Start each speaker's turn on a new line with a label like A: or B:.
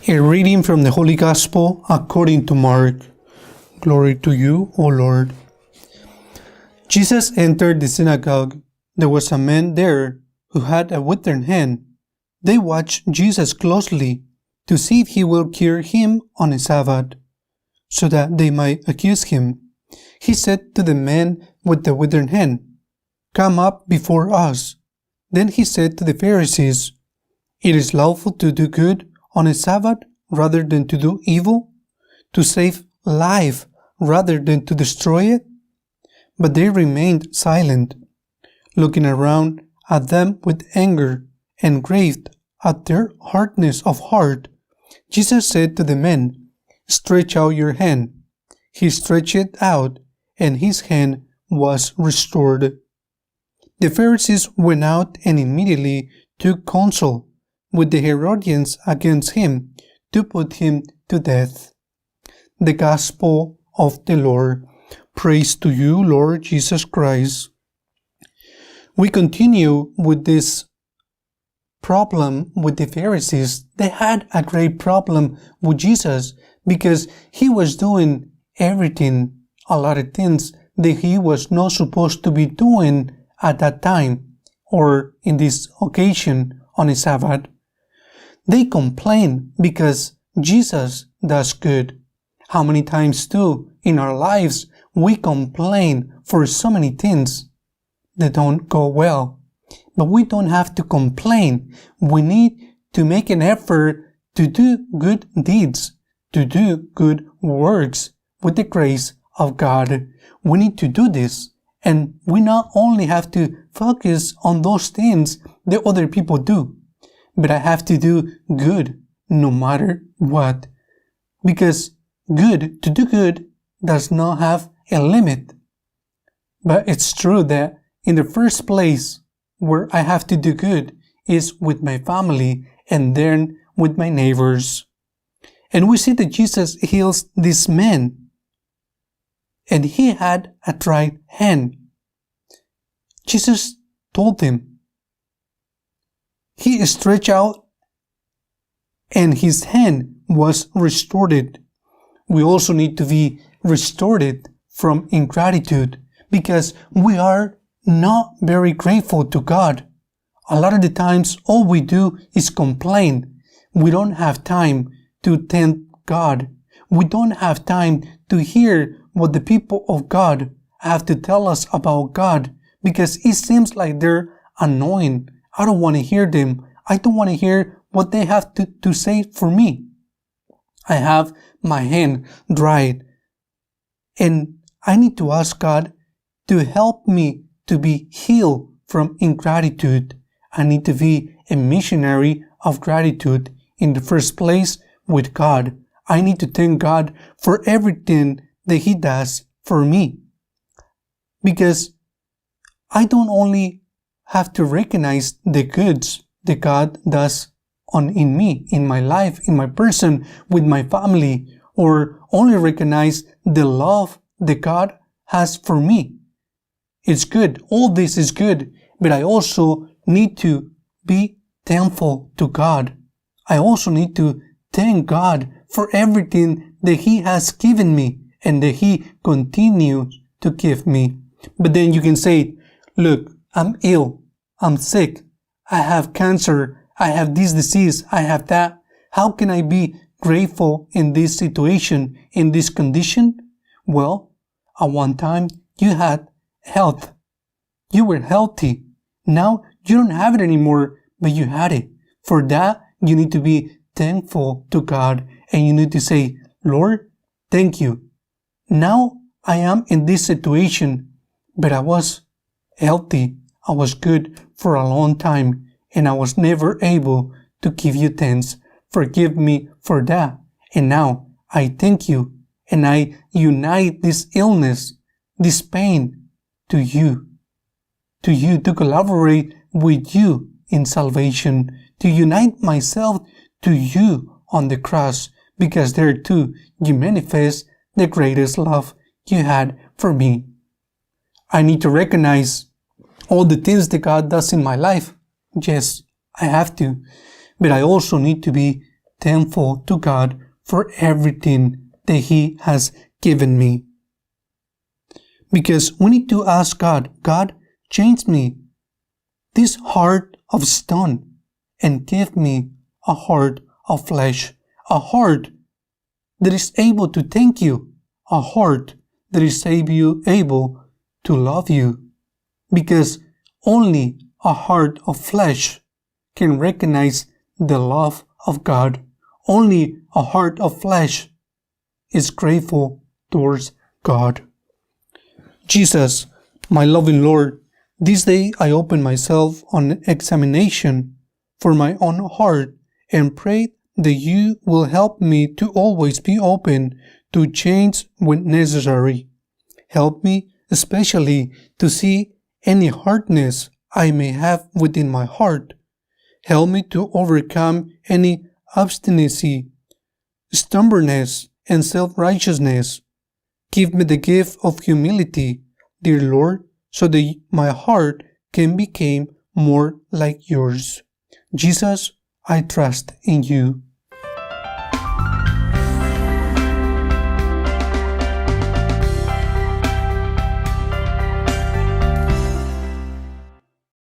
A: A reading from the Holy Gospel according to Mark. Glory to you, O Lord. Jesus entered the synagogue. There was a man there who had a withered hand. They watched Jesus closely to see if he will cure him on a Sabbath, so that they might accuse him. He said to the man with the withered hand, "Come up before us." Then he said to the Pharisees, "It is lawful to do good on a Sabbath rather than to do evil, to save life rather than to destroy it?" But they remained silent, looking around at them with anger and grieved at their hardness of heart. Jesus said to the man, "Stretch out your hand." He stretched it out, and his hand was restored. The Pharisees went out and immediately took counsel with the Herodians against him to put him to death. The Gospel of the Lord. Praise to you, Lord Jesus Christ. We continue with this problem with the Pharisees. They had a great problem with Jesus because he was doing everything, a lot of things that he was not supposed to be doing at that time or in this occasion on a Sabbath. They complain because Jesus does good. How many times too in our lives we complain for so many things that don't go well. But we don't have to complain. We need to make an effort to do good deeds, to do good works with the grace of God. We need to do this. And we not only have to focus on those things that other people do, but I have to do good no matter what. Because to do good does not have a limit. But it's true that in the first place where I have to do good is with my family and then with my neighbors. And we see that Jesus heals this man. And he had a dry hand. Jesus told him, he stretched out and his hand was restored. We also need to be restored from ingratitude because we are not very grateful to God. A lot of the times all we do is complain. We don't have time to thank God. We don't have time to hear what the people of God have to tell us about God because it seems like they're annoying. I don't want to hear them. I don't want to hear what they have to say for me. I have my hand dried and I need to ask God to help me to be healed from ingratitude. I need to be a missionary of gratitude in the first place with God. I need to thank God for everything that He does for me. Because I don't only have to recognize the goods that God does in me, in my life, in my person, with my family, or only recognize the love that God has for me. It's good. All this is good. But I also need to be thankful to God. I also need to thank God for everything that He has given me and that He continues to give me. But then you can say, look, I'm ill. I'm sick. I have cancer. I have this disease. I have that. How can I be grateful in this situation, in this condition? Well, at one time you had health. You were healthy. Now you don't have it anymore, but you had it. For that, you need to be thankful to God and you need to say, Lord, thank you. Now I am in this situation, but I was healthy. I was good for a long time and I was never able to give you thanks. Forgive me for that. And now I thank you and I unite this illness, this pain to you, to collaborate with you in salvation, to unite myself to you on the cross, because there too you manifest the greatest love you had for me. I need to recognize all the things that God does in my life. Yes, I have to. But I also need to be thankful to God for everything that He has given me. Because we need to ask God, God, change me this heart of stone and give me a heart of flesh, a heart that is able to thank you, a heart that is able to love you. Because only a heart of flesh can recognize the love of God. Only a heart of flesh is grateful towards God. Jesus, my loving Lord, this day I open myself on examination for my own heart and pray that you will help me to always be open to change when necessary. Help me especially to see any hardness I may have within my heart. Help me to overcome any obstinacy, stubbornness, and self-righteousness. Give me the gift of humility, dear Lord, so that my heart can become more like yours. Jesus, I trust in you.